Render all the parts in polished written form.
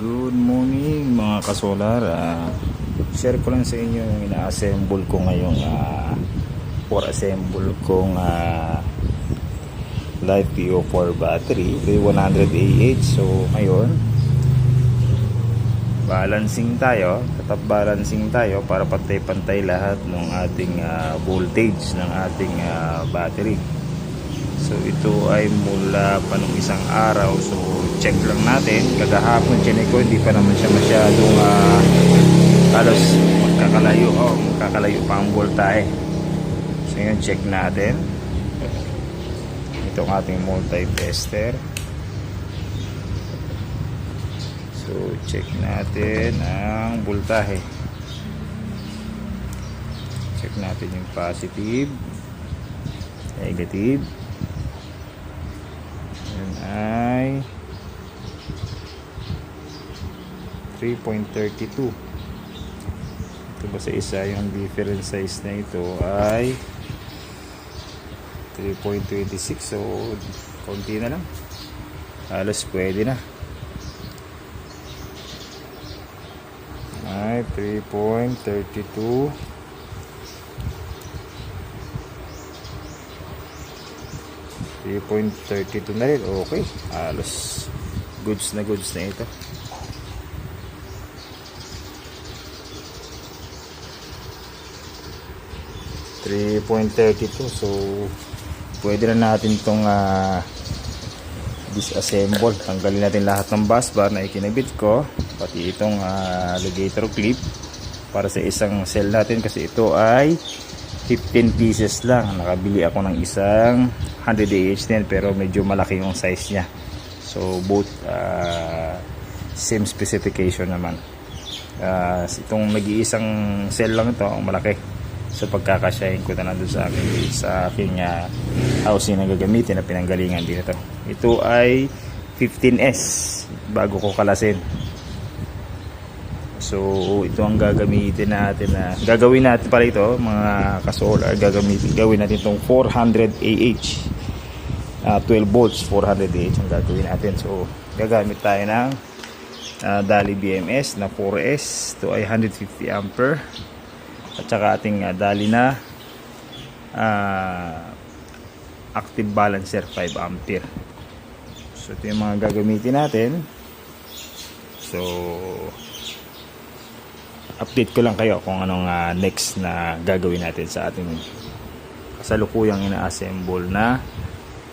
Good morning mga kasolar. Share ko lang sa inyo yung ina-assemble ko ngayong for assemble kong Life PO4 battery 100 Ah. So ngayon balancing tayo, tatap balancing tayo para pantay-pantay lahat ng ating voltage ng ating battery. So ito ay mula pa nung isang araw. So check lang natin. Kagahapon chinek ko, hindi pa naman siya masyadong halos magkakalayo pa ang voltahe. So yun, check natin. Itong ating multi-tester. So check natin ang voltahe. Check natin yung positive, negative. Ay 3.32. Ito ba sa isa, yung different size na ito ay 3.26. So konti na lang, halos pwede na. Ay 3.32. 3.32 na rin. Okay, halos goods na ito. .32. So pwede na natin itong disassemble. Tanggalin natin lahat ng bus bar na ikinabit ko, pati itong alligator clip para sa isang cell natin, kasi ito ay 15 pieces lang. Nakabili ako ng isang 100 Ah din, pero medyo malaki yung size niya. So both same specification naman. Itong nag-iisang cell lang ito, ang malaki. So pagkakasyahin ko na nandun sa aking housing na gagamitin na pinanggalingan din ito. Ito ay 15S bago ko kalasin. So ito ang gagamitin natin gagawin natin pala ito mga kasolar. Gawin natin itong 400 Ah 12 volts 400 Ah ang gagawin natin. So gagamit tayo ng Dali BMS na 4S. Ito ay 150 ampere at saka ating Dali na active balancer 5 ampere. So ito yung mga gagamitin natin. So update ko lang kayo kung anong next na gagawin natin sa ating kasalukuyang ina-assemble na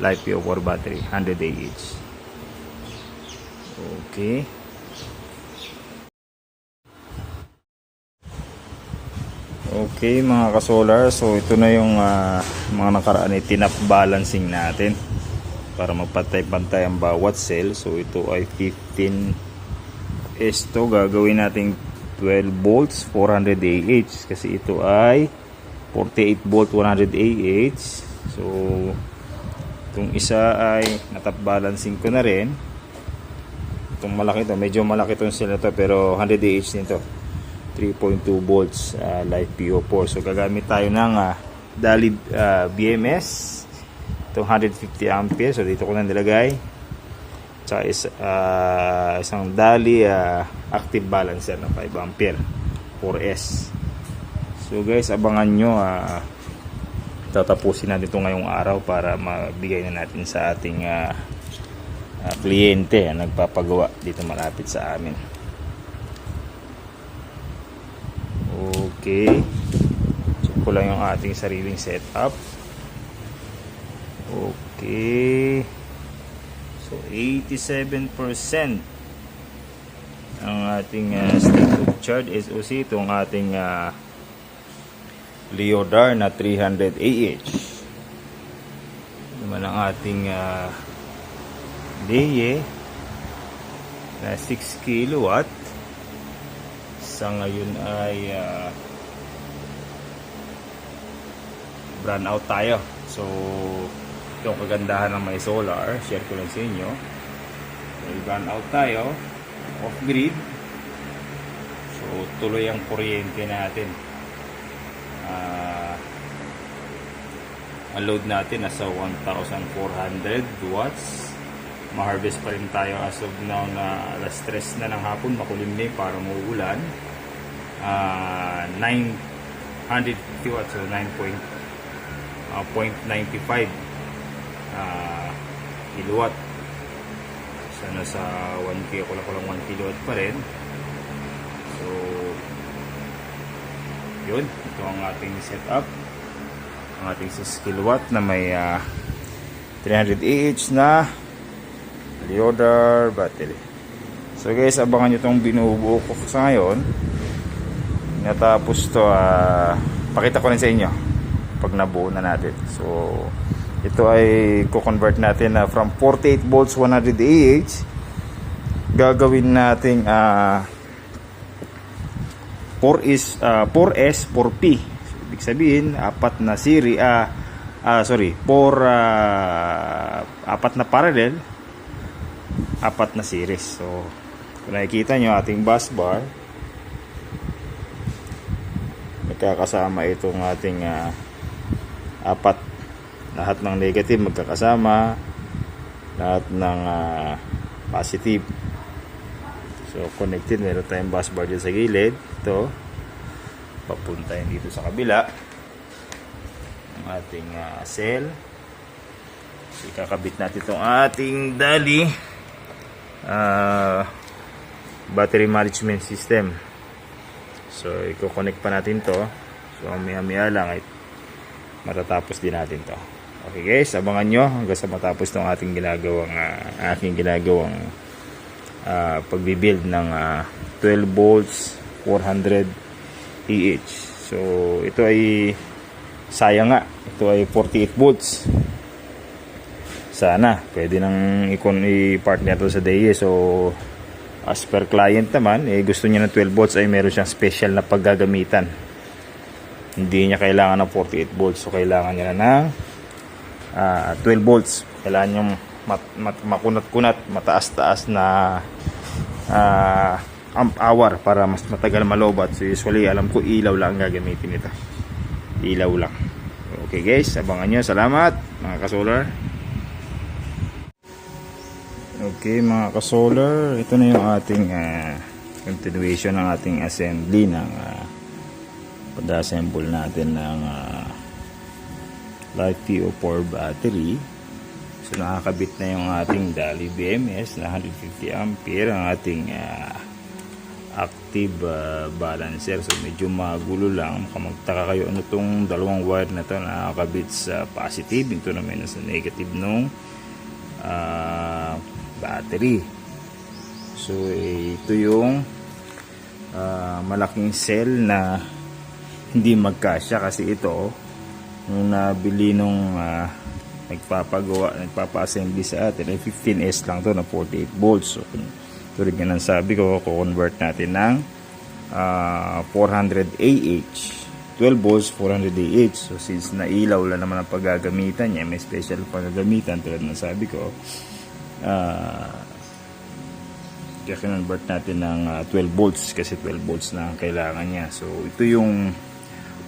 Life PO4 battery 100 Ah. Okay. Okay mga kasolar, so ito na yung mga nakaraan ay tinap balancing natin para magpantay-pantay ang bawat cell. So ito ay 15 esto, gagawin natin 12 volts 400 Ah kasi ito ay 48 volt 100 Ah. So itong isa ay natap balancing ko na rin. Itong malaki to, medyo malaki itong cell na to, pero 100 Ah din to, 3.2 volts Life PO4. So gagamit tayo ng Dali BMS, itong 150 ampere. So dito ko na nilagay, tsaka isang Dali active balancer na 5 ampere 4S. So guys, abangan nyo, tatapusin natin ito ngayong araw para mabigay na natin sa ating kliyente na nagpapagawa dito malapit sa amin. Okay, check ko lang yung ating sariling setup. Okay, so 87% ang ating state of charge SOC. Itong ating Leodar na 300 Ah. Naman ang ating Deye na 6 kilowatt. Sa ngayon ay brand out tayo. So yung kagandahan ng may solar, share ko lang sa inyo. So brand out tayo, off grid. So tuloy ang kuryente natin. Ang load natin nasa 1,400 watts. ma-harvest pa rin tayo as of now na alas 3 na ng hapon, makulimlim para mauulan. 950 watts, so 9.95 kilowatt. So nasa 1 kulang 1 kilowatt pa rin. So yun, ito ang ating setup, ang ating 6 kilowatt na may 300 Ah na Leodar battery. So guys, abangan nyo itong binubuo ko sa ngayon. Natapos to, pakita ko rin sa inyo pag nabuo na natin. So ito ay ko-convert natin na from 48 volts 100 Ah, gagawin nating 4S 4P. So, ibig sabihin apat na series, apat na parallel, apat na series. So kung nakikita nyo ating bus bar, magkakasama itong ating apat, lahat ng negative magkakasama, lahat ng positive. So connected, meron tayong bus bar dyan sa gilid. Ito papunta yun dito sa kabila ang ating cell. So ikakabit natin itong ating DALI battery management system. So i-connect pa natin to. So maya lang ay matatapos din natin to. Okay guys, abangan nyo hanggang sa matapos itong ating ginagawang pagbibuild ng 12 volts 400 Ah. So ito ay sayang nga, ito ay 48 volts. Sana pwede nang i-partner to sa DAE. So as per client naman, gusto niya ng 12 volts, ay meron siyang special na paggagamitan. Hindi niya kailangan ng 48 volts. So kailangan niya na ng 12 volts. Kailangan niyang makunat-kunat, mataas-taas na amp hour para mas matagal malobat. So usually alam ko ilaw lang gagamitin nito. Ilaw lang. Okay guys, abangan nyo. Salamat mga ka-solar. Okay mga ka-solar, ito na yung ating continuation ng ating assembly ng pag-assemble natin ng LiFePO4 battery. So nakakabit na yung ating DALI BMS na 150 ampere, ang ating active balancer. So medyo magulo lang, magtaka kayo ano tong dalawang wire na to na nakakabit sa positive, ito naman sa negative nung battery. So ito yung malaking cell na hindi magkasya kasi ito nung nabili nung nagpapa-assembly sa atin ay 15S lang to na 48 volts. So ito rin yan ang sabi ko, convert natin ng 400 Ah, 12 volts 400 Ah. So since nailaw lang naman ang paggagamitan niya, may special paggagamitan tulad ng sabi ko, kaya convert natin ng 12 volts kasi 12 volts na ang kailangan niya. So ito yung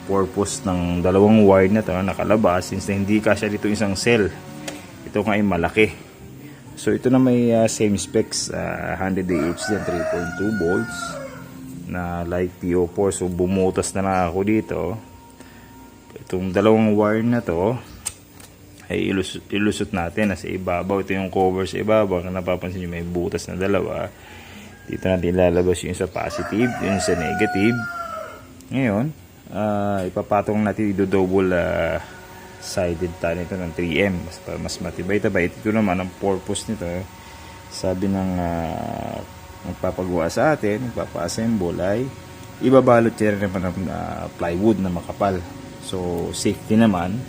purpose ng dalawang wire na ito nakalabas, since na hindi kasya dito isang cell. Ito nga ay malaki. So ito na may same specs, 100 Ah din, 3.2 volts na LiFePO4. So bumutas na lang ako dito. Itong dalawang wire na to ay ilusot natin nasa ibabaw. Ito yung cover sa ibabaw na napapansin nyo may butas na dalawa. Dito natin ilalabas yung sa positive, yung sa negative. Ngayon ipapatong natin ito double sided tayo nito ng 3M mas matibay-tabay. Ito naman ang purpose nito, sabi ng magpapagawa sa atin, magpapa-assemble, ay ibabalot siya naman ng plywood na makapal. So safety naman.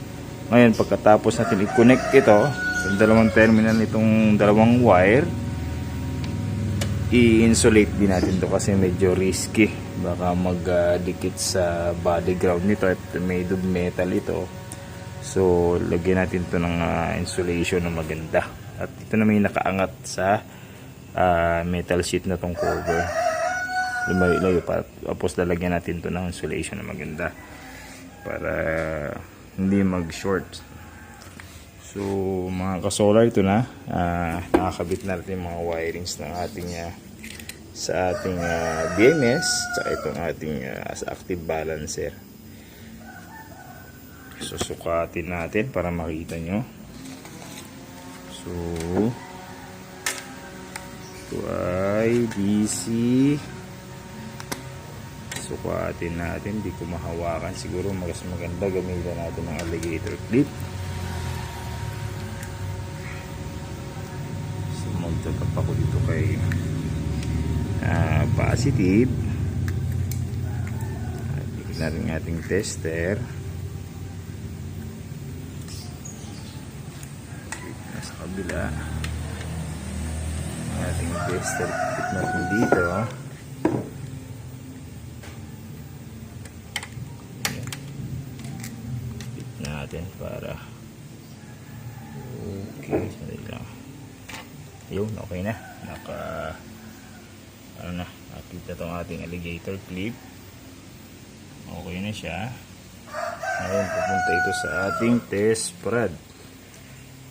Ngayon pagkatapos natin i-connect ito sa dalawang terminal nitong dalawang wire, i-insulate din natin to kasi medyo risky, baka magdikit sa body ground nito at made of metal ito. So lagyan natin to ng insulation na maganda, at ito na may nakaangat sa metal sheet na tong cover. Lumayo pa, tapos lalagyan natin to ng insulation na maganda para hindi mag short. So So mga ka-solar, ito na. Nakakabit na natin yung mga wirings ng ating sa ating BMS tsaka itong ating active balancer. Susukatin natin para makita nyo. So ito ay DC. Sukatin natin, di ko mahawakan. Siguro mas maganda gamitin natin ng alligator clip. So magtatap ako dito kay positive. Tignan natin ang ating tester. Nasa kabila ang ating tester. Tignan natin dito. Tignan natin para okay. Sandali lang. Yun, okay na. Nakita itong ating alligator clip. Okay na siya. Ngayon pupunta ito sa ating test prod.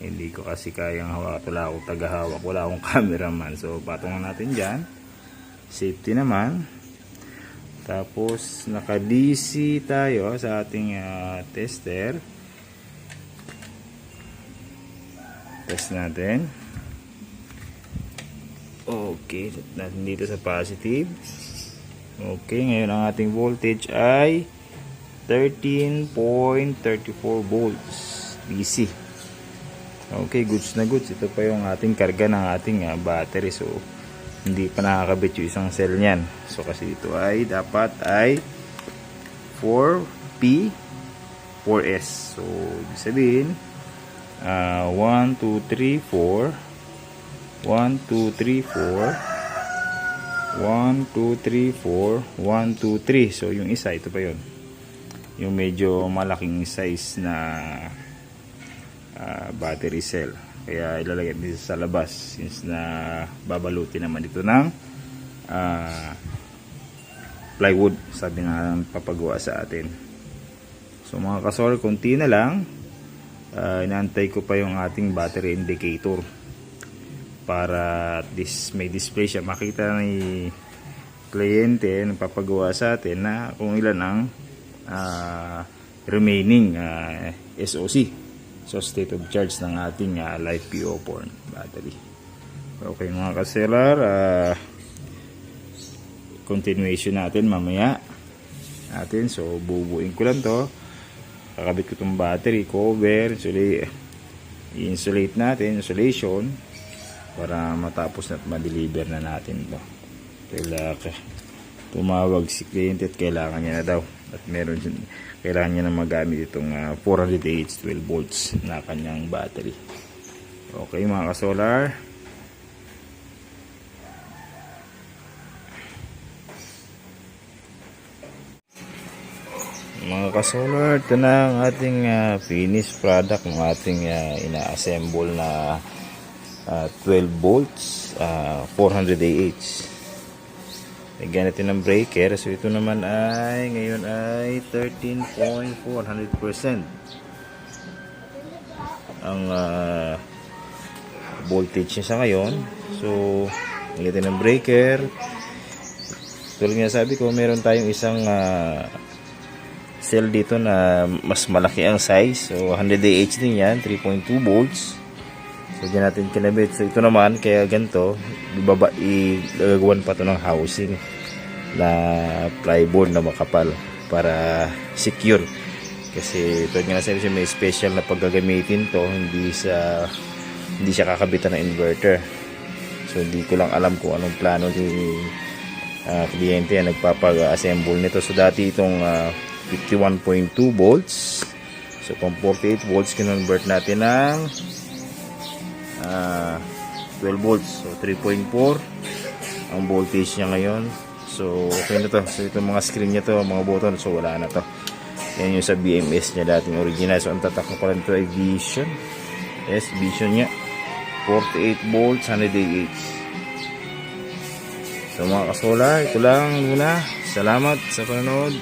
Hindi ko kasi kayang hawak. Wala akong tagahawak, wala akong cameraman. So patungan natin dyan. Safety naman. Tapos naka DC tayo sa ating tester. Test natin. Okay, set natin dito sa positive. Okay, ngayon ang ating voltage ay 13.34 volts DC. Okay, goods na goods. Ito pa yung ating karga ng ating battery. So hindi pa nakakabit yung isang cell niyan. So kasi ito ay dapat ay 4P 4S. So ibig sabihin 1, 2, 3, 4 1, 2, 3, 4 1, 2, 3, 4 1, 2, 3. So yung isa, ito pa yun, yung medyo malaking size na battery cell. Kaya ilalagay dito sa labas since na babalutin naman dito ng plywood, sabi nga ng papagawa sa atin. So mga ka-solar, konti na lang. Inaantay ko pa yung ating battery indicator para at least may display siya, makita ni kliyente ng papagawa sa atin na kung ilan ang remaining SOC, so state of charge ng ating live PO4 battery. Okay mga ka-solar, continuation natin mamaya natin. So bubuin ko lang to, kakabit ko itong battery cover, i-insulate natin, insulation, para matapos na at ma-deliver na natin ito. Kailangan tumawag si client at kailangan niya na daw, at kailangan niya na magamit itong 400Ah 12 volts na kanyang battery. Okay mga ka-solar, mga ka-solar, ito na ang ating finished product ng ating ina-assemble na 12 volts 400Ah. Lagyan natin ng breaker. So ito naman ay ngayon ay 13.400% ang voltage niya sa ngayon. So lagyan natin ng breaker. Tulad nga sabi ko, meron tayong isang cell dito na mas malaki ang size. So 100Ah din yan, 3.2 volts. So dyan natin kinabit. So ito naman, kaya ganito, ilagawan pa to ng housing na plywood na makapal para secure. Kasi ito nga nasabi siya, may special na paggagamitin to, hindi siya kakabitan ng inverter. So hindi ko lang alam kung anong plano ni kliyente na nagpapag-assemble nito. So dati itong 51.2 volts. So kung 48 volts, kinonvert natin ng 12 volts. So 3.4 ang voltage niya ngayon. So okay na to. So itong mga screen niya to, mga button, so wala na to. Yan yung sa BMS niya dating original. So ang tatak ko lang ito ay Vision. Yes, Vision niya 48 volts 100Ah. So mga ka-solar, ito lang muna. Salamat sa panonood.